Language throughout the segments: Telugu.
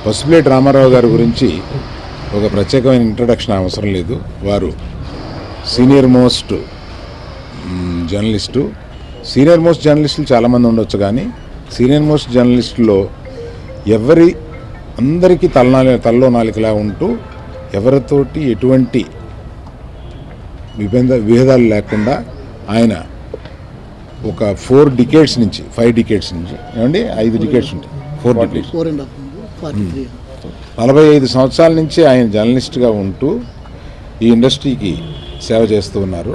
పసుపులేటి రామారావు గారి గురించి ఒక ప్రత్యేకమైన ఇంట్రడక్షన్ అవసరం లేదు. వారు senior most journalist. Senior most జర్నలిస్టులు చాలామంది ఉండొచ్చు, కానీ సీనియర్ మోస్ట్ జర్నలిస్టులో అందరికీ తలలో నాలికలా ఉంటూ ఎవరితోటి ఎటువంటి విభేదాలు లేకుండా ఆయన ఒక 5 decades నుంచి ఏమండి 5 decades ఉంటాయి, 4 decades 45 సంవత్సరాల నుంచి ఆయన జర్నలిస్ట్గా ఉంటూ ఈ ఇండస్ట్రీకి సేవ చేస్తూ ఉన్నారు.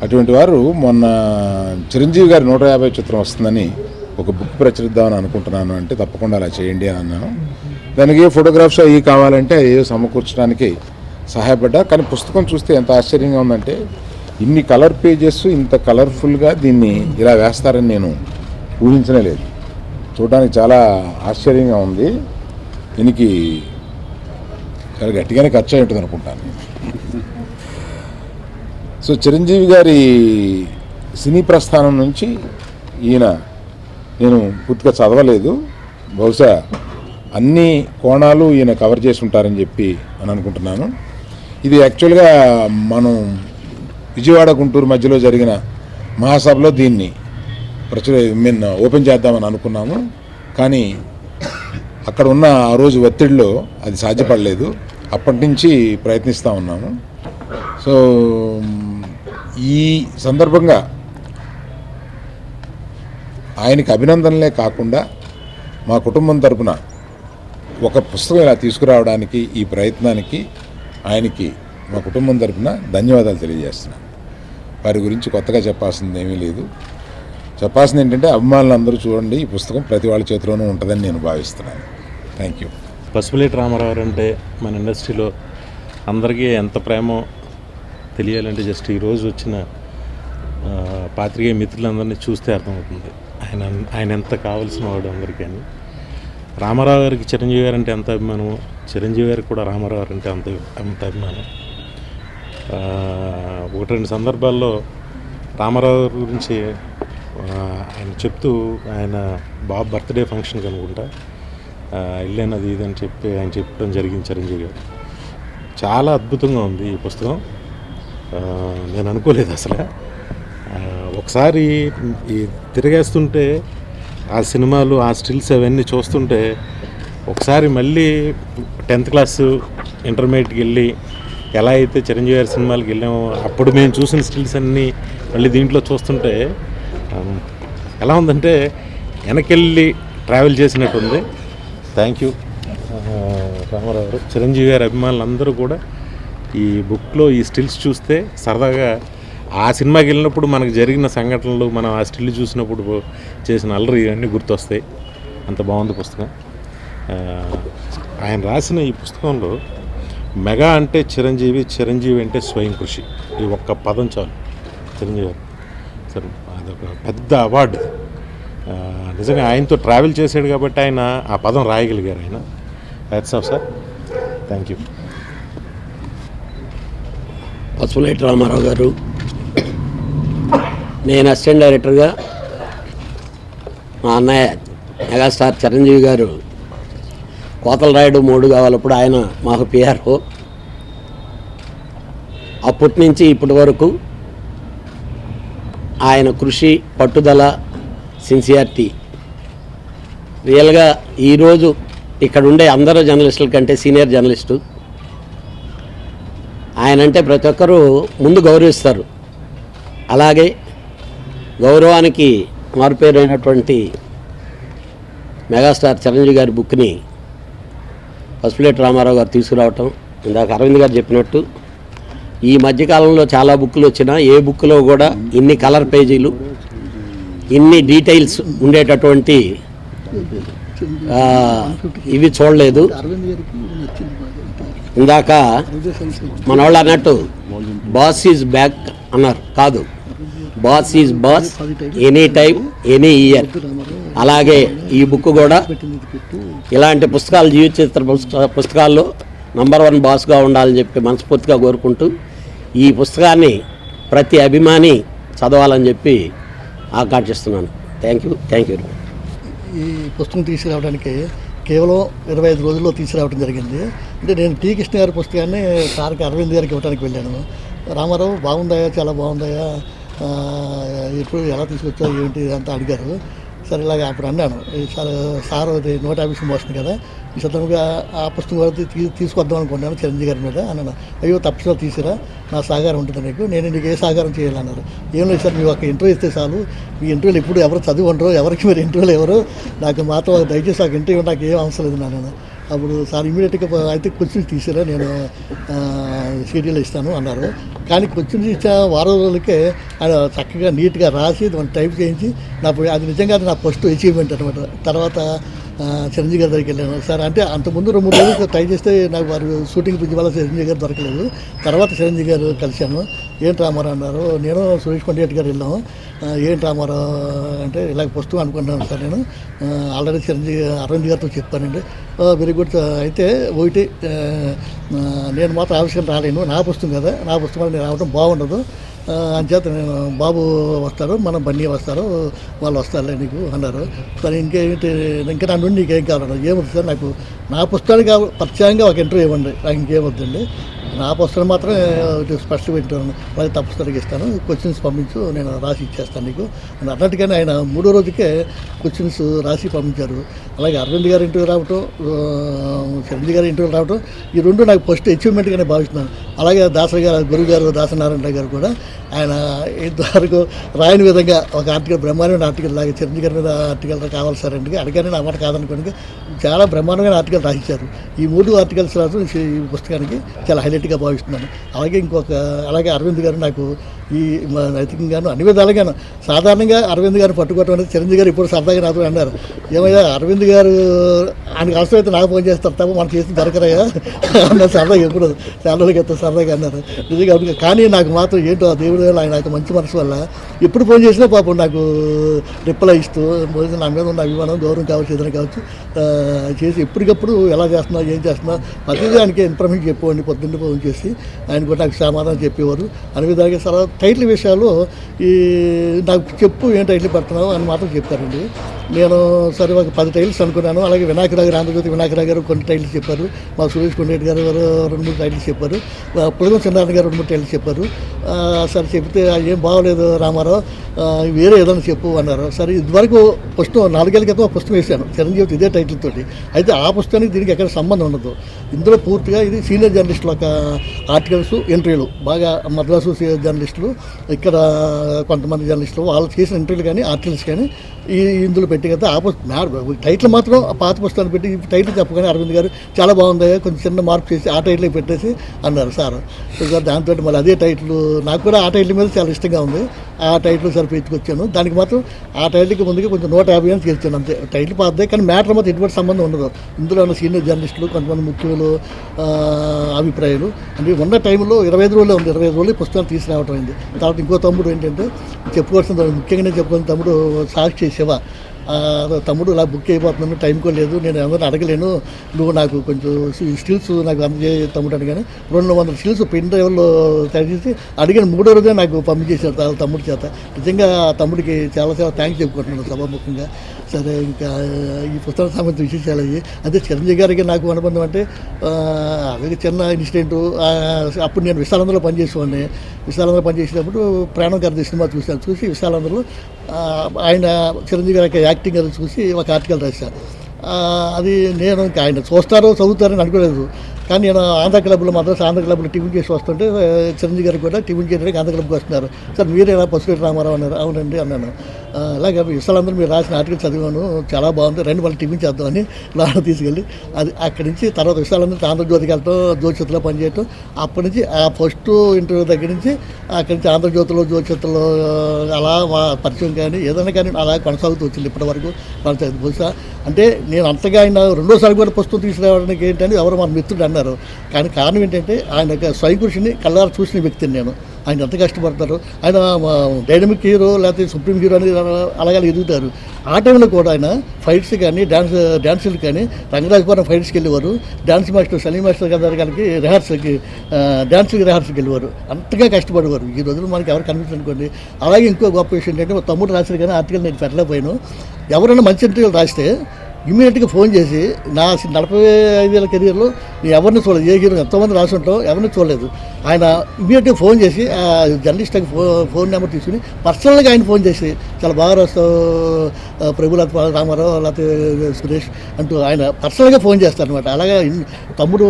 అటువంటి వారు మొన్న చిరంజీవి గారి 150 చిత్రం వస్తుందని ఒక బుక్ ప్రచురిద్దామని అనుకుంటున్నాను అంటే తప్పకుండా అలా చేయండి అని అన్నాను. దానికి ఫోటోగ్రాఫ్స్ అవి కావాలంటే అవి సమకూర్చడానికి సహాయపడ్డా. కానీ పుస్తకం చూస్తే ఎంత ఆశ్చర్యంగా ఉందంటే ఇన్ని కలర్ పేజెస్ ఇంత కలర్ఫుల్గా దీన్ని ఇలా వేస్తారని నేను ఊహించనే లేదు. చూడడానికి చాలా ఆశ్చర్యంగా ఉంది. దీనికి చాలా గట్టిగానే ఖర్చు అయి ఉంటుంది అనుకుంటాను. సో చిరంజీవి గారి సినీ ప్రస్థానం నుంచి నేను పూర్తిగా చదవలేదు. బహుశా అన్ని కోణాలు ఈయన కవర్ చేసి ఉంటారని చెప్పి అనుకుంటున్నాను. ఇది యాక్చువల్గా మనం విజయవాడ గుంటూరు మధ్యలో జరిగిన మహాసభలో దీన్ని ఓపెన్ చేద్దామని అనుకున్నాము. కానీ అక్కడ ఉన్న ఆ రోజు ఒత్తిడిలో అది సాధ్యపడలేదు. అప్పటి నుంచి ప్రయత్నిస్తూ ఉన్నాము. సో ఈ సందర్భంగా ఆయనకి అభినందనలే కాకుండా మా కుటుంబం తరపున ఒక పుస్తకం ఇలా తీసుకురావడానికి ఈ ప్రయత్నానికి ఆయనకి మా కుటుంబం తరపున ధన్యవాదాలు తెలియజేస్తున్నాను. వారి గురించి కొత్తగా చెప్పాల్సింది ఏమీ లేదు. చెప్పాల్సింది ఏంటంటే అభిమానులందరూ చూడండి, ఈ పుస్తకం ప్రతి వాళ్ళ చేతిలోనూ ఉంటుందని నేను భావిస్తున్నాను. Thank you. పసుపులేటి రామారావు అంటే మన ఇండస్ట్రీలో అందరికీ ఎంత ప్రేమో తెలియాలంటే జస్ట్ ఈరోజు వచ్చిన పాత్రికేయ మిత్రులందరినీ చూస్తే అర్థమవుతుంది ఆయన ఎంత కావాల్సిన వాడు అందరికీ అని. రామారావు గారికి చిరంజీవి గారు అంటే ఎంత అభిమానం, చిరంజీవి గారికి కూడా రామారావు గారు అంటే అంత అభిమానం. 1-2 సందర్భాల్లో రామారావు గారి గురించి ఆయన చెప్తూ ఆయన బాబు బర్త్డే ఫంక్షన్కి అనుకుంటా వెళ్ళానది ఇదని చెప్పి ఆయన చెప్పడం జరిగింది చిరంజీవి గారు. చాలా అద్భుతంగా ఉంది ఈ పుస్తకం. నేను అనుకోలేదు అసలు. ఒకసారి ఈ తిరిగేస్తుంటే ఆ సినిమాలు ఆ స్టిల్స్ అవన్నీ చూస్తుంటే ఒకసారి మళ్ళీ 10th క్లాసు ఇంటర్మీడియట్కి వెళ్ళి ఎలా అయితే చిరంజీవి గారి సినిమాలకు వెళ్ళామో అప్పుడు మేము చూసిన స్టిల్స్ అన్నీ మళ్ళీ దీంట్లో చూస్తుంటే ఎలా ఉందంటే వెనకెళ్ళి ట్రావెల్ చేసినట్టుంది. థ్యాంక్ యూ రామారావు గారు. చిరంజీవి గారి అభిమానులు అందరూ కూడా ఈ బుక్లో ఈ స్టిల్స్ చూస్తే సరదాగా ఆ సినిమాకి వెళ్ళినప్పుడు మనకు జరిగిన సంఘటనలు మనం ఆ స్టిల్ చూసినప్పుడు చేసిన అల్లరి ఇవన్నీ గుర్తొస్తాయి. అంత బాగుంది పుస్తకం. ఆయన రాసిన ఈ పుస్తకంలో మెగా అంటే చిరంజీవి, చిరంజీవి అంటే స్వయం కృషి, ఈ ఒక్క పదం చాలు చిరంజీవి గారు. సరే అదొక పెద్ద అవార్డు. నిజంగా ఆయనతో ట్రావెల్ చేశాడు కాబట్టి ఆయన ఆ పదం రాయగలిగారు. ఆయన hats off sir. Thank you. Pasupuleti Ramarao గారు, నేను అసిస్టెంట్ డైరెక్టర్గా, మా అన్నయ్య మెగాస్టార్ చిరంజీవి గారు కోతల రాయుడు 3 కావాలప్పుడు ఆయన మాకు పిఆర్ఓ. అప్పటి నుంచి ఇప్పటి వరకు ఆయన కృషి, పట్టుదల, సిన్సియారిటీ రియల్గా ఈరోజు ఇక్కడ ఉండే అందరూ జర్నలిస్టుల కంటే సీనియర్ జర్నలిస్టు. ఆయనంటే ప్రతి ఒక్కరూ ముందు గౌరవిస్తారు. అలాగే గౌరవానికి మారుపేరైనటువంటి మెగాస్టార్ చిరంజీవి గారి బుక్ని పసుపులేటి రామారావు గారు తీసుకురావటం, ఇందాక అరవింద్ గారు చెప్పినట్టు ఈ మధ్యకాలంలో చాలా బుక్లు వచ్చినా ఏ బుక్లో కూడా ఇన్ని కలర్ పేజీలు, ఇన్ని డీటెయిల్స్ ఉండేటటువంటి ఇవి చూడలేదు. ఇందాక మన వాళ్ళు అన్నట్టు బాస్ ఈజ్ బ్యాక్ అన్నారు, కాదు, boss is boss any time any year. అలాగే ఈ బుక్ కూడా ఇలాంటి పుస్తకాలు, జీవిత చరిత్ర పుస్తకాల్లో నంబర్ 1 బాస్గా ఉండాలని చెప్పి మనస్ఫూర్తిగా కోరుకుంటూ ఈ పుస్తకాన్ని ప్రతి అభిమాని చదవాలని చెప్పి ఆకాంక్షిస్తున్నాను. Thank you. ఈ పుస్తకం తీసుకురావడానికి కేవలం 25 రోజుల్లో తీసుకురావడం జరిగింది. అంటే నేను టీ కృష్ణ గారి పుస్తకాన్ని సార్కి అరవింద్ గారికి ఇవ్వడానికి వెళ్ళాను. రామారావు బాగుందాయా, చాలా బాగుందాయా, ఎప్పుడు ఎలా తీసుకొచ్చావు ఏంటి అంతా అడిగారు. సరే ఇలాగ అప్పుడు అన్నాను, సార్ అది 150 సినిమా వస్తుంది కదా, ఈ సందర్భంగా ఆ పుస్తకం కూడా తీసుకొద్దాం అనుకున్నాను చిరంజీవి గారి మీద అన్నాను. అయ్యో తప్పకుండా తీసిరా, నా సహకారం ఉంటుంది నీకు, నేను నీకు ఏ సహకారం చేయాలన్నారు. ఏం లేదు సార్, మీరు ఒక ఇంటర్వ్యూ ఇస్తే చాలు, ఈ ఇంటర్వ్యూలు ఎప్పుడు ఎవరు చదివి ఉండరు, ఎవరికి మీరు ఇంటర్వ్యూలు ఎవరు, నాకు మాత్రం దయచేసి ఒక ఇంటర్వ్యూ నాకు ఏం అవసరం లేదు నేను. అప్పుడు సార్ ఇమీడియట్గా అయితే క్వశ్చన్స్ తీసిరా, నేను సీరియల్ ఇస్తాను అన్నారు. కానీ క్వశ్చన్స్ ఇచ్చా వారం రోజులకే ఆయన చక్కగా నీట్గా రాసి దాన్ని టైప్ చేయించి అది నిజంగా నా ఫస్ట్ అచీవ్మెంట్ అనమాట. తర్వాత చిరంజీవి గారి దగ్గరికి వెళ్ళాను. సార్ అంటే అంతకుముందు 2-3 రోజులు ట్రై చేస్తే నాకు వారు షూటింగ్ పిచ్చి వల్ల చిరంజీవి గారు దొరకలేదు. తర్వాత చిరంజీవి గారు కలిశాను. ఏంటి రామారావు అన్నారు, నేను సురేష్ కొండేటి గారు వెళ్ళాము. ఏంటి రామారావు అంటే ఇలాగ పుస్తకం అనుకుంటున్నాను సార్, నేను ఆల్రెడీ చిరంజీవి అరవింద్ గారితో చెప్పానండి. Very good. అయితే ఒకటి నేను మాత్రం ఆవిష్కరణ రాలేను, నా పుస్తకం కదా, నా పుస్తకం నేను రావడం బాగుండదు, అంచేత నేను బాబు వస్తారు, మన బన్నీ వస్తారు, వాళ్ళు వస్తారులే నీకు అన్నారు. సరే ఇంకేంటి, ఇంకా నా నుండి నీకేం కావాలన్నారు. ఏమవుతుంది సార్, నాకు నా పుస్తకానికి పరిచయంగా ఒక ఇంటర్వ్యూ ఇవ్వండి, నాకు ఇంకేమవుతుందండి, నా పుస్తకం మాత్రం స్పష్టంగా వింటాను, వాళ్ళకి తప్పనిసరిగా ఇస్తాను, క్వశ్చన్స్ పంపించు, నేను రాసి ఇచ్చేస్తాను నీకు అని అన్నట్టుగానే ఆయన 3వ రోజుకే క్వశ్చన్స్ రాసి పంపించారు. అలాగే అరవింద్ గారి ఇంటర్వ్యూ రావటం, చిరంజీవి గారి ఇంటర్వ్యూ రావటం, ఈ రెండు నాకు ఫస్ట్ అచీవ్మెంట్గానే భావిస్తున్నాను. అలాగే దాసరి గారు, గురువు గారు దాసనారాయణ గారు కూడా ఆయన ఇంతవరకు రాయని విధంగా ఒక ఆర్టికల్, బ్రహ్మాండమైన ఆర్టికల్ లాగా చిరంజీవి గారి మీద ఆర్టికల్ కావాలి సార్ అంటే అడిగానే నా మాట కాదనుకోండి, చాలా బ్రహ్మాండమైన ఆర్టికల్ రాసిచ్చారు. ఈ 3 ఆర్టికల్స్ రాసు ఈ పుస్తకానికి చాలా హైలైట్గా భావిస్తున్నాను. అలాగే అరవింద్ గారు నాకు ఈ నైతికంగాను అన్ని విధాలుగాను, సాధారణంగా అరవింద్ గారు పట్టుకోవటం అనేది చిరంజీవి గారు ఇప్పుడు సరదాగా నాతో అన్నారు, ఏమయ్యా అరవింద్ గారు ఆయనకు అవసరమైతే నాకు ఫోన్ చేస్తారు తప్ప మనం చేసి దొరకరయ్యా అన్న సరదాగా ఎప్పుడు చాలా రోజులకి ఎంత సరదాగా అన్నారు. నిజంగా కానీ నాకు మాత్రం ఏంటో ఆ దేవుడు వల్ల, ఆయన నాకు మంచి మనసు వల్ల ఎప్పుడు ఫోన్ చేసినా పాపం నాకు రిప్లై ఇస్తూ నా మీద ఉన్న అభిమానం, గౌరవం కావచ్చు, ఏదైనా కావచ్చు చేసి ఎప్పటికప్పుడు ఎలా చేస్తున్నావు, ఏం చేస్తున్నావు, ప్రతిదీ ఆయనకి ఇన్ఫర్మేషన్ చెప్పేవాడిని. పొద్దున్న ఫోన్ చేసి ఆయన కూడా నాకు సమాధానం చెప్పేవారు. అనే విధాలుగా సరే టైటిల్ విషయాలు నాకు చెప్పు ఏం టైటిల్ పెడుతున్నావు అని మాత్రం చెప్పారండి. నేను సరే ఒక 10 టైటిల్స్ అనుకున్నాను. అలాగే వినాయకరావు గారు, ఆంధ్రజ్యోతి వినాయకరావు గారు కొన్ని టైటిల్స్ చెప్పారు, మా సురేష్ కొండేటి గారు 2-3 టైటిల్స్ చెప్పారు, పులగం చంద్రనారాయణ గారు 2-3 టైటిల్స్ చెప్పారు. సరే చెప్తే ఏం బాగోలేదు రామారావు, వేరే ఏదైనా చెప్పు అన్నారు. సరే ఇదివరకు పుస్తకం 4 ఏళ్ళ క్రితం పుస్తకం వేశాను చిరంజీవి ఇదే టైటిల్ తోటి. అయితే ఆ పుస్తకానికి దీనికి ఎక్కడ సంబంధం ఉండదు. ఇందులో పూర్తిగా ఇది సీనియర్ జర్నలిస్టుల ఒక ఆర్టికల్స్, ఇంటర్వ్యూలు, బాగా మద్రాసు జర్నలిస్టులు, ఇక్కడ కొంతమంది జర్నలిస్టులు వాళ్ళు చేసిన ఇంటర్వ్యూలు కానీ ఆర్టికల్స్ కానీ ఇందులో పెట్టి కదా. టైటిల్ మాత్రం ఆ పాత పుస్తకాన్ని పెట్టి టైటిల్ చెప్పగానే అరవింద్ గారు చాలా బాగుంది, కొంచెం చిన్న మార్పు చేసి ఆ టైటిల్ పెట్టేసి అన్నారు సార్. దాంతో మళ్ళీ అదే టైటిల్ నాకు కూడా ఆ టైటిల్ మీద చాలా ఇష్టంగా ఉంది. ఆ టైటిల్ సరిపోయి ఎత్తుకొచ్చాను. దానికి మాత్రం ఆ టైటిల్కి ముందుగా కొంచెం 150 అని చేర్చాను అంతే. టైటిల్ పాతదే కానీ మ్యాటర్ మాత్రం ఎటువంటి సంబంధం ఉండదు. ఇందులో ఉన్న సీనియర్ జర్నలిస్టులు, కొంతమంది ముఖ్యులు అభిప్రాయాలు అంటే ఉన్న టైంలో 25 రోజులే ఉంది. 25 రోజులు పుస్తకాలు తీసుకురావటం అయింది. తర్వాత ఇంకో తమ్ముడు ఏంటంటే చెప్పుకోవాల్సిన ముఖ్యంగా నేను చెప్పుకున్న తమ్ముడు సాక్షి శివ. తమ్ముడు ఇలా బుక్ అయిపోతున్నాను, టైం కూడా లేదు, నేను ఎవరిని అడగలేను, నువ్వు నాకు కొంచెం స్టిల్స్ నాకు అందజే తమ్ముడు అడిగాను. 200 స్టిల్స్ పెన్ డ్రైవర్లో తయారు చేసి అడిగిన 3వ రోజే నాకు పంపించేసారు తమ్ముడి చేత. నిజంగా తమ్ముడికి చాలా చాలా థ్యాంక్స్ చెప్పుకుంటున్నాను సభాముఖంగా. సరే ఇంకా ఈ పుస్తకం సంబంధించిన విశేషాలు అయ్యి అదే చిరంజీవి గారికి నాకు అనుబంధం అంటే అది చిన్న ఇన్సిడెంటు. అప్పుడు నేను విశాలంధ్రలో పనిచేసేవాడిని. విశాలంధ్రలో పనిచేసేటప్పుడు ప్రాణం గారి సినిమా చూశాను. చూసి విశాలంధ్రలో ఆయన చిరంజీవి గారి యాక్టింగ్ అది చూసి ఒక ఆర్టికల్ రాశాను. అది నేను ఇంకా ఆయన చూస్తారో చదువుతారని అనుకోలేదు. కానీ నేను ఆంధ్ర క్లబ్లో మద్రాసు ఆంధ్ర క్లబ్లో టిఫిన్ చేసి వస్తుంటే చిరంజీవి గారు కూడా టిఫిన్ చేయడానికి ఆంధ్ర క్లబ్కి వస్తున్నారు. సార్ మీరేనా పసుపెట్టి రామారావు అన్నారు. అవునండి అన్నాను. అలాగే విశాలందరూ మీరు రాసిన ఆర్టికల్ చదివాను, చాలా బాగుంది, రండి మళ్ళీ టిఫిన్ చేద్దామని లాడ తీసుకెళ్ళి అది అక్కడి నుంచి తర్వాత విశాలందరూ ఆంధ్రజ్యోతికి వెళ్ళటం, జ్యోతిలో పనిచేయటం. అప్పటి నుంచి ఆ ఫస్ట్ ఇంటర్వ్యూ దగ్గర నుంచి అక్కడి నుంచి ఆంధ్రజ్యోతిలో జ్యోతిలో అలా మా పరిచయం కానీ ఏదైనా కానీ అలా కొనసాగుతూ వచ్చింది ఇప్పటి వరకు. బహుశా అంటే నేను అంతగా ఆయన 2వ కూడా పుస్తకం తీసుకురావడానికి ఏంటంటే ఎవరు మన మిత్రుడు అన్నారు. కానీ కారణం ఏంటంటే ఆయన స్వయం కృషిని కళ్ళారా చూసిన వ్యక్తిని నేను. ఆయన ఎంత కష్టపడతారు, ఆయన డైనమిక్ హీరో లేకపోతే సుప్రీం హీరో అని అలాగే ఎదుగుతారు. ఆ టైంలో కూడా ఆయన ఫైట్స్ కానీ డ్యాన్సులు కానీ రంగరాజపురం ఫైట్స్కి వెళ్ళేవారు. డ్యాన్స్ మాస్టర్ సలీం మాస్టర్ గారికి రిహార్సల్కి రిహార్సల్కి వెళ్ళేవారు. అంతగా కష్టపడేవారు. ఈ రోజులు మనకి ఎవరు కనిపించనుకోండి. అలాగే ఇంకో గొప్ప విషయం ఏంటంటే తమ్ముడు రాశారు కానీ ఆర్టికల్ నేను పెట్టలేకపోయాను. ఎవరైనా మంచి ఇంటర్వ్యూలు రాస్తే ఇమీడియట్గా ఫోన్ చేసి నా 45 ఏళ్ళ కెరీర్లో నేను ఎవరిని చూడలేదు, ఏ హీరో ఎంతోమంది రాసి ఉంటాం, ఎవరిని చూడలేదు. ఆయన ఇమీడియట్గా ఫోన్ చేసి ఆ జర్నలిస్ట్కి ఫోన్ నెంబర్ తీసుకుని పర్సనల్గా ఆయన ఫోన్ చేసి చాలా బాగా రాస్తావు ప్రభు, లేకపోతే రామారావు, లేకపోతే సురేష్ అంటూ ఆయన పర్సనల్గా ఫోన్ చేస్తారు అనమాట. అలాగే తమ్ముడు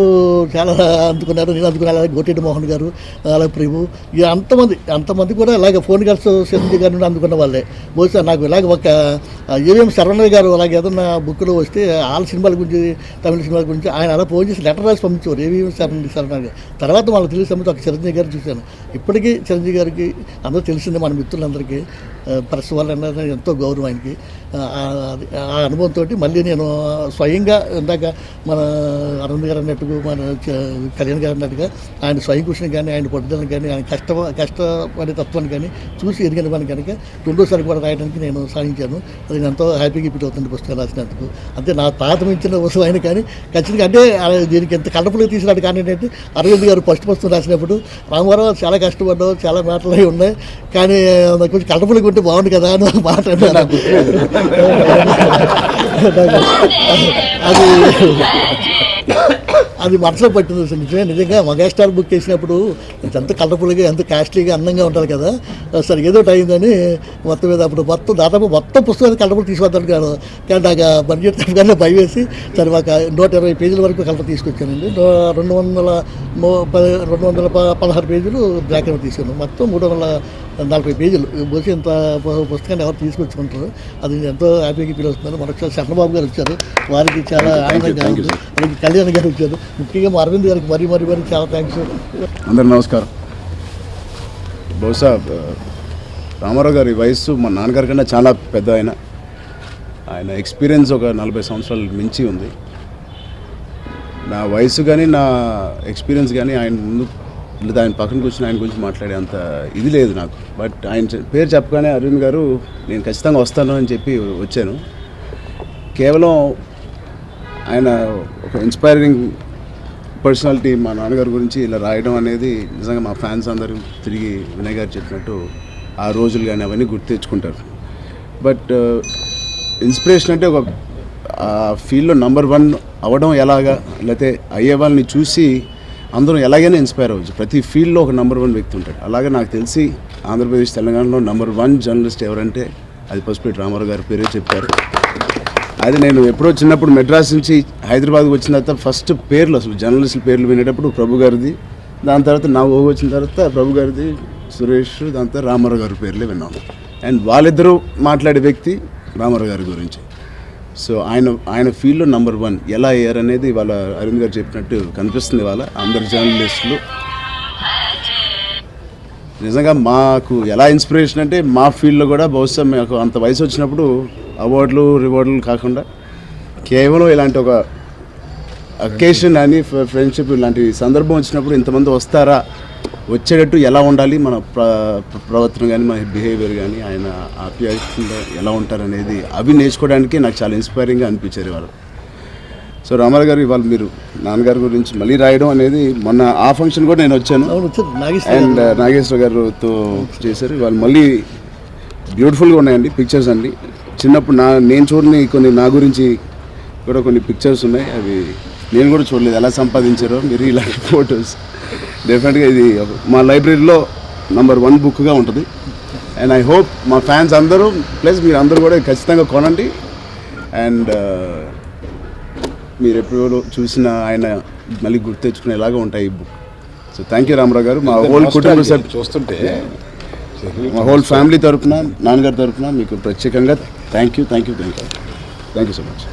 చాలా అందుకున్నారు, నేను అందుకున్నాను. అలాగే గోటెడ్డి మోహన్ గారు, అలాగే ప్రభు, ఇక అంతమంది కూడా ఇలాగే ఫోన్ కాల్స్ చిరంజీవి గారి నుండి అందుకున్న వాళ్ళే. బహుశా నాకు ఇలాగ ఒక ఏవిఎం శరవణ గారు అలాగే ఏదన్నా బుక్లో వస్తే వాళ్ళ సినిమాల గురించి, తమిళ సినిమాల గురించి ఆయన అలా ఫోన్ చేసి లెటర్ రాసి పంపించేవారు ఏవిఎం శరవణ గారు. తర్వాత వాళ్ళకి తెలిసి సంబంధించి ఒక చిరంజీవి గారు చూశాను. ఇప్పటికీ చిరంజీవి గారికి అందరూ తెలిసిందే, మన మిత్రులందరికీ ప్రెస్ వాళ్ళందరూ ఎంతో గౌరవం ఆయనకి. ఆ అనుభవంతో మళ్ళీ నేను స్వయంగా ఇందాక మన అరవింద్ గారు అన్నట్టుగా, మన కళ్యాణ్ గారు అన్నట్టుగా ఆయన స్వయం కృషిని కానీ, ఆయన పట్టుదలని కానీ, ఆయన కష్టపడే తత్వాన్ని కానీ చూసి ఎదిగిన పని కనుక రెండోసారి కూడా రాయడానికి నేను సాధించాను. అది నేను ఎంతో హ్యాపీగా ఫీల్ అవుతుంది పుస్తకం రాసినందుకు. అంతే నా తాత మించిన వస్తువు ఆయన, కానీ ఖచ్చితంగా అంటే దీనికి ఎంత కలర్ఫుల్గా తీసినాడు. కానీ ఏంటంటే అరవింద్ గారు ఫస్ట్ పుస్తకం రాసినప్పుడు రామారావు చాలా కష్టపడ్డావు, చాలా మాటలు అవి ఉన్నాయి, కానీ కొంచెం కలర్ఫుల్గా ఉంటే బాగుంది కదా అని ఒక మాట అన్నాను. అది మనసులో పట్టింది. నిజమే, నిజంగా మెగాస్టార్ బుక్ చేసినప్పుడు ఎంత కలర్ఫుల్గా, ఎంత కాస్ట్లీగా, అందంగా ఉంటుంది కదా. సరే ఏదో అయిందని మొత్తం మీద అప్పుడు దాదాపు మొత్తం పుస్తకాన్ని కలర్ఫుల్ తీసుకొద్దాను కాదు, కానీ నాకు బడ్జెట్ కానీ భయం వేసి సరే మాకు 120 పేజీల వరకు కలర్ తీసుకొచ్చానండి. 216 పేజీలు బ్లాక్ అండ్ వైట్ తీసుకున్నాను. మొత్తం 340 పేజీలు బహుశా ఇంత పుస్తకాన్ని ఎవరు తీసుకొచ్చుకుంటారు. అది ఎంతో హ్యాపీగా ఫీల్ అవుతున్నారు. మరొకసారి చంద్రబాబు గారు వచ్చారు, వారికి చాలా ఆనందంగా ఉంది. అలాగే కళ్యాణ్ గారు వచ్చారు, ముఖ్యంగా మా అరవింద్ గారికి మరీ చాలా థ్యాంక్స్. అందరు నమస్కారం. బహుశా రామారావు గారి వయస్సు మా నాన్నగారి కన్నా చాలా పెద్ద. ఆయన ఎక్స్పీరియన్స్ ఒక 40 సంవత్సరాలు మించి ఉంది. నా వయసు కానీ, నా ఎక్స్పీరియన్స్ కానీ ఆయన ముందు లేదా ఆయన పక్కన కూర్చొని ఆయన గురించి మాట్లాడే అంత ఇది లేదు నాకు. బట్ ఆయన పేరు చెప్పగానే అరవింద్ గారు నేను ఖచ్చితంగా వస్తాను అని చెప్పి వచ్చాను. కేవలం ఆయన ఒక ఇన్స్పైరింగ్ పర్సనాలిటీ, మా నాన్నగారి గురించి ఇలా రాయడం అనేది నిజంగా మా ఫ్యాన్స్ అందరూ తిరిగి వినయ్ గారు చెప్పినట్టు ఆ రోజులు కానీ అవన్నీ గుర్తు తెచ్చుకుంటారు. బట్ ఇన్స్పిరేషన్ అంటే ఒక ఫీల్డ్లో నెంబర్ 1 అవ్వడం ఎలాగా, లేకపోతే అయ్యే వాళ్ళని చూసి అందరూ ఎలాగైనా ఇన్స్పైర్ అవ్వచ్చు. ప్రతి ఫీల్డ్లో ఒక నెంబర్ 1 వ్యక్తి ఉంటాడు. అలాగే నాకు తెలిసి ఆంధ్రప్రదేశ్, తెలంగాణలో నెంబర్ 1 జర్నలిస్ట్ ఎవరంటే అది పసుపేటి రామారావు గారి పేరే చెప్పారు. అది నేను ఎప్పుడో చిన్నప్పుడు మెడ్రాస్ నుంచి హైదరాబాద్కి వచ్చిన తర్వాత ఫస్ట్ పేర్లు, అసలు జర్నలిస్టుల పేర్లు వినేటప్పుడు ప్రభు గారిది, దాని తర్వాత నా ఊహ వచ్చిన తర్వాత ప్రభు గారిది, సురేష్, దాని తర్వాత రామారావు గారి పేర్లే విన్నాను. అండ్ వాళ్ళిద్దరూ మాట్లాడే వ్యక్తి రామారావు గారి గురించి. సో ఆయన ఫీల్డ్లో నెంబర్ 1 ఎలా అయ్యారు అనేది వాళ్ళ అరవింద్ గారు చెప్పినట్టు కనిపిస్తుంది. వాళ్ళ అందరు జర్నలిస్టులు నిజంగా మాకు ఎలా ఇన్స్పిరేషన్ అంటే మా ఫీల్డ్లో కూడా బహుశా మాకు అంత వయసు వచ్చినప్పుడు అవార్డులు రివార్డులు కాకుండా కేవలం ఇలాంటి ఒక అకేషన్ అని, ఫ్రెండ్షిప్ ఇలాంటి సందర్భం వచ్చినప్పుడు ఇంతమంది వస్తారా, వచ్చేటట్టు ఎలా ఉండాలి, మన ప్రవర్తన కానీ, మన బిహేవియర్ కానీ, ఆయన ఆప్యాయంగా ఎలా ఉంటారనేది అవి నేర్చుకోవడానికి నాకు చాలా ఇన్స్పైరింగ్గా అనిపించారు వాళ్ళు. సో రామారావు గారు ఇవాళ మీరు నాన్నగారి గురించి మళ్ళీ రాయడం అనేది, మొన్న ఆ ఫంక్షన్ కూడా నేను వచ్చాను అండ్ నాగేశ్వర గారితో చేశారు. వాళ్ళు మళ్ళీ బ్యూటిఫుల్గా ఉన్నాయండి పిక్చర్స్ అండి. చిన్నప్పుడు నేను చూడని కొన్ని నా గురించి కూడా కొన్ని పిక్చర్స్ ఉన్నాయి, అవి నేను కూడా చూడలేదు. ఎలా సంపాదించారో మీరు ఇలాంటి ఫొటోస్. డెఫినెట్గా ఇది మా లైబ్రరీలో నెంబర్ 1 బుక్గా ఉంటుంది. అండ్ ఐ హోప్ మా ఫ్యాన్స్ అందరూ ప్లస్ మీరు అందరూ కూడా ఖచ్చితంగా కొనండి. అండ్ మీరు ఎప్పుడు చూసిన ఆయన మళ్ళీ గుర్తు తెచ్చుకునేలాగా ఉంటాయి ఈ book. So thank you Ramarao గారు. మా హోల్ కుటుంబ చూస్తుంటే మా హోల్ ఫ్యామిలీ తరఫున, నాన్నగారి తరఫున మీకు ప్రత్యేకంగా థ్యాంక్ యూ సో మచ్.